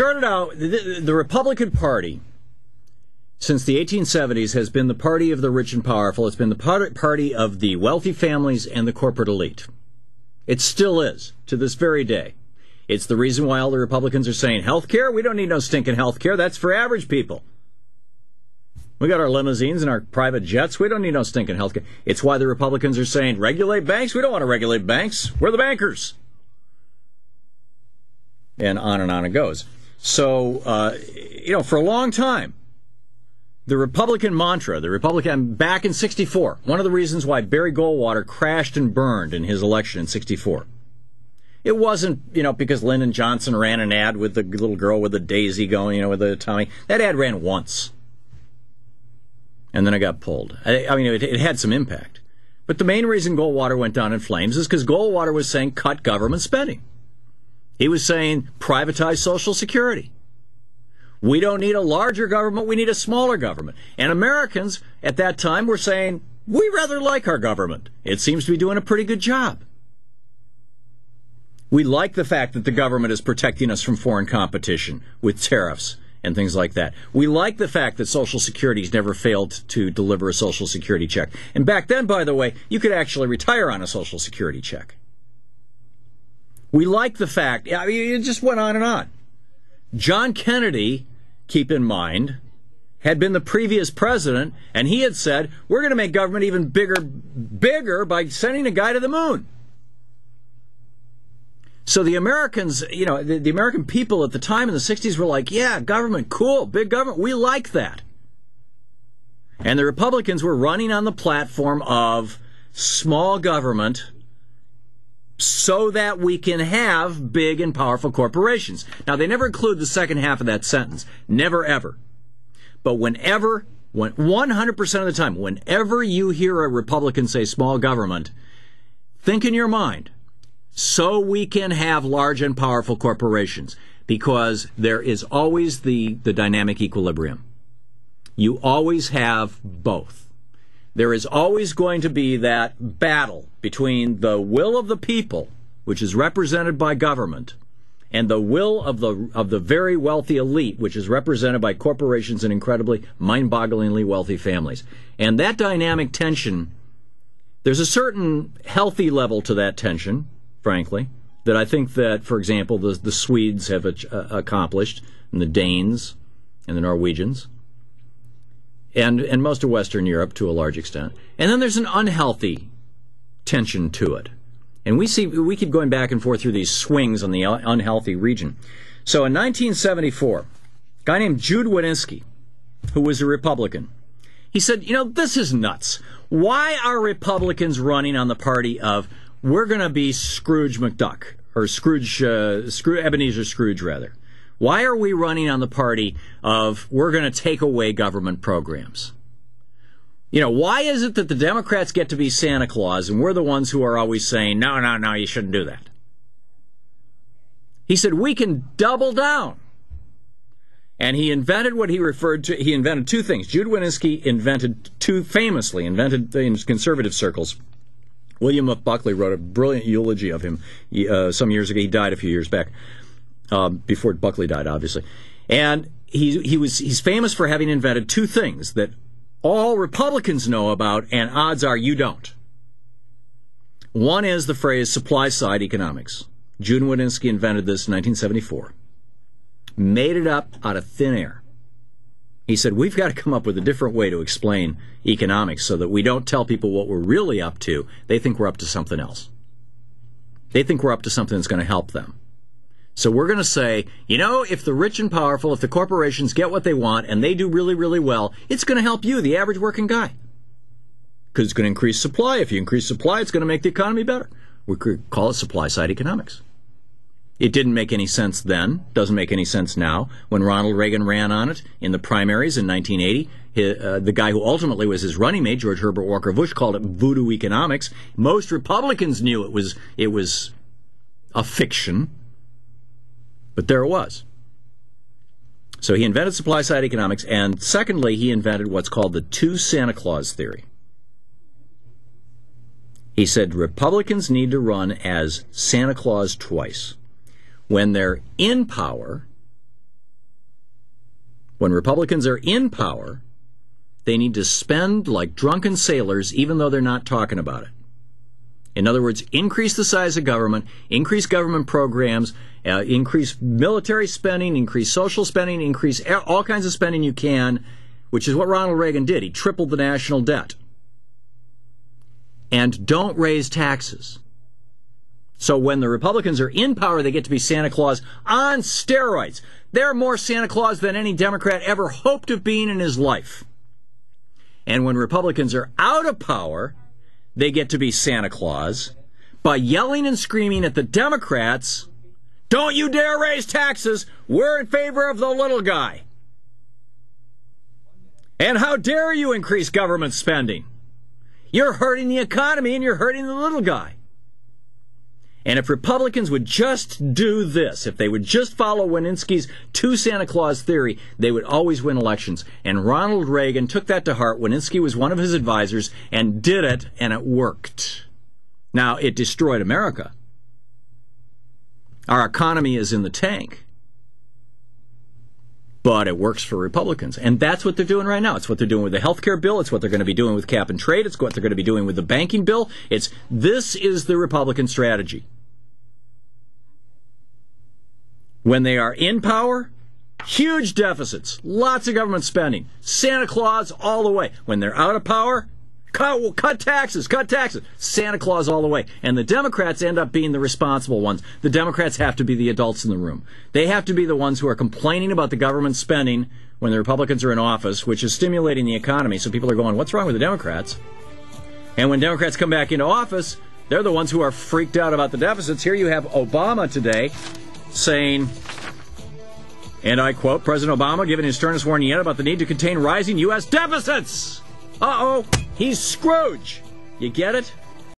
started out, the Republican Party, since the 1870s, has been the party of the rich and powerful. It's been the party of the wealthy families and the corporate elite. It still is, to this very day. It's the reason why all the Republicans are saying, health care? We don't need no stinking health care. That's for average people. We got our limousines and our private jets. We don't need no stinking health care. It's why the Republicans are saying, regulate banks? We don't want to regulate banks. We're the bankers. And on it goes. So, for a long time, the Republican mantra, back in 64, one of the reasons why Barry Goldwater crashed and burned in his election in 64. It wasn't, because Lyndon Johnson ran an ad with the little girl with the daisy going, with the Tommy. That ad ran once. And then it got pulled. It had some impact. But the main reason Goldwater went down in flames is because Goldwater was saying cut government spending. He was saying privatize Social Security. We don't need a larger government, we need a smaller government. And Americans at that time were saying, we rather like our government. It seems to be doing a pretty good job. We like the fact that the government is protecting us from foreign competition with tariffs and things like that. We like the fact that Social Security's never failed to deliver a Social Security check. And back then, by the way, you could actually retire on a Social Security check. We like the fact, it just went on and on. John Kennedy, keep in mind, had been the previous president, and he had said, we're going to make government even bigger by sending a guy to the moon. So the Americans, the American people at the time in the 60s were like, yeah, government, cool, big government, we like that. And the Republicans were running on the platform of small government so that we can have big and powerful corporations. Now, they never include the second half of that sentence. Never, ever. But 100% of the time, whenever you hear a Republican say small government, think in your mind, so we can have large and powerful corporations, because there is always the dynamic equilibrium. You always have both. There is always going to be that battle between the will of the people, which is represented by government, and the will of the very wealthy elite, which is represented by corporations and incredibly, mind-bogglingly wealthy families. And that dynamic tension, there's a certain healthy level to that tension, frankly, that I think that, for example, the Swedes have accomplished, and the Danes and the Norwegians, and most of Western Europe to a large extent. And then there's an unhealthy tension to it. And we keep going back and forth through these swings on the unhealthy region. So in 1974, a guy named Jude Wanniski, who was a Republican, he said, this is nuts. Why are Republicans running on the party of, we're going to be Scrooge McDuck, or Ebenezer Scrooge, rather? Why are we running on the party of, we're going to take away government programs? Why is it that the Democrats get to be Santa Claus and we're the ones who are always saying, no, you shouldn't do that? He said, we can double down. And he invented what he invented two things. Jude Wanniski famously invented in conservative circles. William F. Buckley wrote a brilliant eulogy of him some years ago. He died a few years back, before Buckley died, obviously. And he's famous for having invented two things that all Republicans know about, and odds are you don't. One is the phrase supply-side economics. Jude Wanniski invented this in 1974. Made it up out of thin air. He said, we've got to come up with a different way to explain economics so that we don't tell people what we're really up to. They think we're up to something else. They think we're up to something that's going to help them. So we're going to say, if the rich and powerful, if the corporations get what they want and they do really, really well, it's going to help you, the average working guy. Because it's going to increase supply. If you increase supply, it's going to make the economy better. We could call it supply-side economics. It didn't make any sense then, doesn't make any sense now. When Ronald Reagan ran on it in the primaries in 1980, the guy who ultimately was his running mate, George Herbert Walker Bush, called it voodoo economics. Most Republicans knew it was a fiction, but there it was. So he invented supply-side economics, and secondly, he invented what's called the two Santa Claus theory. He said Republicans need to run as Santa Claus twice. When they're in power, When Republicans are in power, they need to spend like drunken sailors, even though they're not talking about it. In other words, increase the size of government, increase government programs, increase military spending, increase social spending, increase all kinds of spending you can, which is what Ronald Reagan did. He tripled the national debt. And don't raise taxes. So when the Republicans are in power, they get to be Santa Claus on steroids. They're more Santa Claus than any Democrat ever hoped of being in his life. And when Republicans are out of power, they get to be Santa Claus by yelling and screaming at the Democrats, "Don't you dare raise taxes! We're in favor of the little guy. And how dare you increase government spending? You're hurting the economy and you're hurting the little guy." And if Republicans would just do this, if they would just follow Wininski's two Santa Claus theory, they would always win elections. And Ronald Reagan took that to heart. Wininski was one of his advisors and did it, and it worked. Now, it destroyed America. Our economy is in the tank. But it works for Republicans. And that's what they're doing right now. It's what they're doing with the health care bill. It's what they're going to be doing with cap and trade. It's what they're going to be doing with the banking bill. This is the Republican strategy. When they are in power, huge deficits, lots of government spending, Santa Claus all the way. When they're out of power, cut taxes, Santa Claus all the way. And the Democrats end up being the responsible ones. The Democrats have to be the adults in the room. They have to be the ones who are complaining about the government spending when the Republicans are in office, which is stimulating the economy. So people are going, what's wrong with the Democrats? And when Democrats come back into office, they're the ones who are freaked out about the deficits. Here you have Obama today saying, and I quote, President Obama giving his sternest warning yet about the need to contain rising U.S. deficits. Uh-oh, he's Scrooge. You get it?